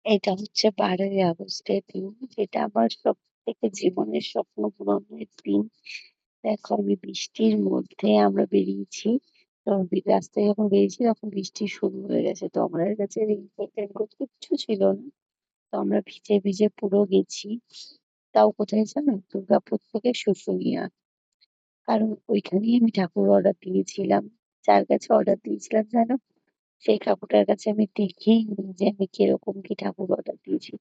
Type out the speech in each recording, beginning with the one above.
এটা হচ্ছে ১২ই আগস্টের দিন, যেটা আমার সবথেকে জীবনের স্বপ্ন পূরণের দিন। দেখো আমি বৃষ্টির মধ্যে আমরা বেরিয়েছি। তো রাস্তায় যখন বেরিয়েছি তখন বৃষ্টি শুরু হয়ে গেছে। তো আমাদের কাছে রেইনকোট কিচ্ছু ছিল না। তো আমরা ভিজে, ভিজে পুরো গেছি। তাও কোথায় জানো? দুর্গাপুর থেকে শুশুনিয়া। কারণ ওইখানেই আমি ঠাকুর অর্ডার দিয়েছিলাম। যার কাছে অর্ডার দিয়েছিলাম জানো? সেই কাকুটার কাছে আমি দেখিনি যে আমি কিরকম কি ঠাকুর অর্ডার দিয়েছি।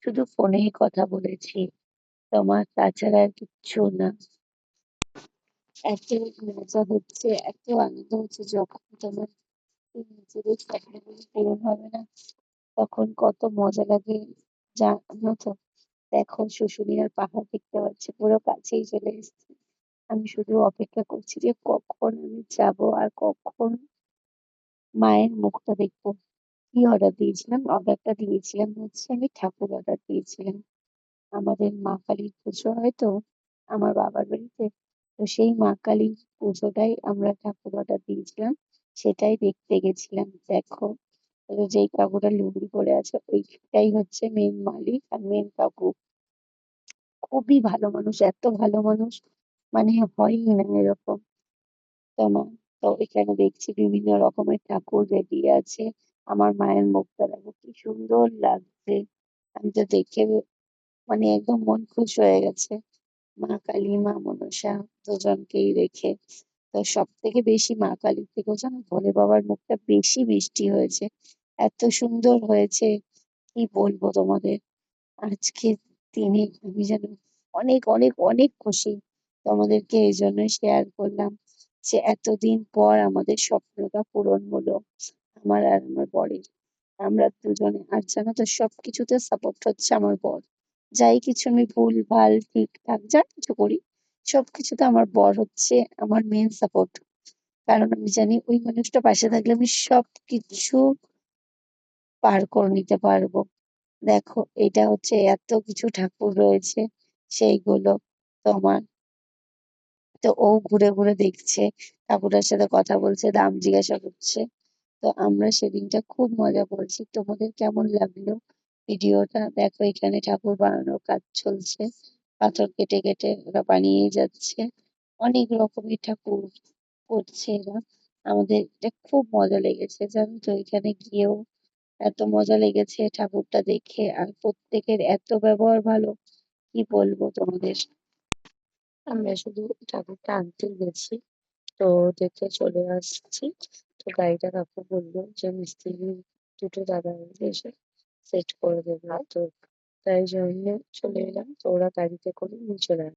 শুধু ফোনেই কথা বলেছি। তোমার তাছাড়া আর কিচ্ছু না। এত মজা হচ্ছে, এত আনন্দ হচ্ছে যখন তোমার এই নিজেদের স্বপ্নগুলো পূরণ হবে না, তখন কত মজা লাগে জানো তো? দেখো শুশুনিয়ার পাহাড় দেখতে পাচ্ছি, পুরো কাছেই চলে এসেছি। আমি শুধু অপেক্ষা করছি যে কখন আমি যাবো আর কখন মায়ের মুখটা দেখবো। কি অর্ডার দিয়েছিলাম? অর্ডারটা দিয়েছিলাম হচ্ছে আমি ঠাকুর অর্ডার দিয়েছিলাম। আমাদের মা কালীর পুজো হয় তো আমার বাবার বাড়িতে। তো সেই মা কালীর পুজোটাই আমরা ঠাকুর অর্ডার দিয়েছিলাম। সেটাই দেখতে গেছিলাম। দেখো যেই কাকুটা লুঙ্গি পরে আছে ওইটাই হচ্ছে মেন মালিক আর মেন কাকু। খুবই ভালো মানুষ, এত ভালো মানুষ মানে হয়ই না এরকম। তোমার তো এখানে দেখছি বিভিন্ন রকমের ঠাকুর রেডি আছে। আমার মায়ের মুখটা দেখো কি সুন্দর লাগছে। আমি তো দেখে মানে একদম মন খুশ হয়ে গেছে। মা কালী, মা মনসা দুজনকেই রেখে। তো সব থেকে বেশি মা কালীর থেকেও জানো ভোলে বাবার মুখটা বেশি মিষ্টি হয়েছে। এত সুন্দর হয়েছে, কি বলবো তোমাদের। আজকের দিনে আমি যেন অনেক অনেক অনেক খুশি। তোমাদেরকে এই জন্য শেয়ার করলাম যে এতদিন পর আমাদের স্বপ্নটা পূরণ হলো, আমার আর আমার বরের। আমরা দুজনে আর জানো তো সবকিছুতে সাপোর্ট হচ্ছে আমার বর। যাই কিছু আমি ভুল ভাল ঠিকঠাক যা কিছু করি, সবকিছুতে আমার বর হচ্ছে আমার মেন সাপোর্ট। কারণ আমি জানি ওই মানুষটা পাশে থাকলে আমি সবকিছু পার করে নিতে পারবো। দেখো এটা হচ্ছে এত কিছু ঠাকুর রয়েছে সেইগুলো তোমার। তো ও ঘুরে ঘুরে দেখছে, ঠাকুরের সাথে কথা বলছে, দাম জিজ্ঞাসা করছে। তো আমরা সেদিনটা খুব মজা করেছি। তোমাদের কেমন লাগলো ভিডিওটা? দেখো এখানে ঠাকুর বানানোর কাজ চলছে। পাথর কেটে কেটে ওরা বানিয়ে যাচ্ছে। অনেক রকমের ঠাকুর করছে এরা। আমাদের এটা খুব মজা লেগেছে জানো তো, এখানে গিয়েও এত মজা লেগেছে ঠাকুরটা দেখে। আর প্রত্যেকের এত ব্যবহার ভালো, কি বলবো তোমাদের। আমরা শুধু ঠাকুরটা আনতে গেছি, তো দেখে চলে আসছি। তো গাড়িটা কাকু বললো যে মিস্ত্রি দুটো দাদা মিলে এসে সেট করে দেবে। তো তাই জন্য চলে এলাম। তো ওরা গাড়িতে করে নিয়ে চলে আসে।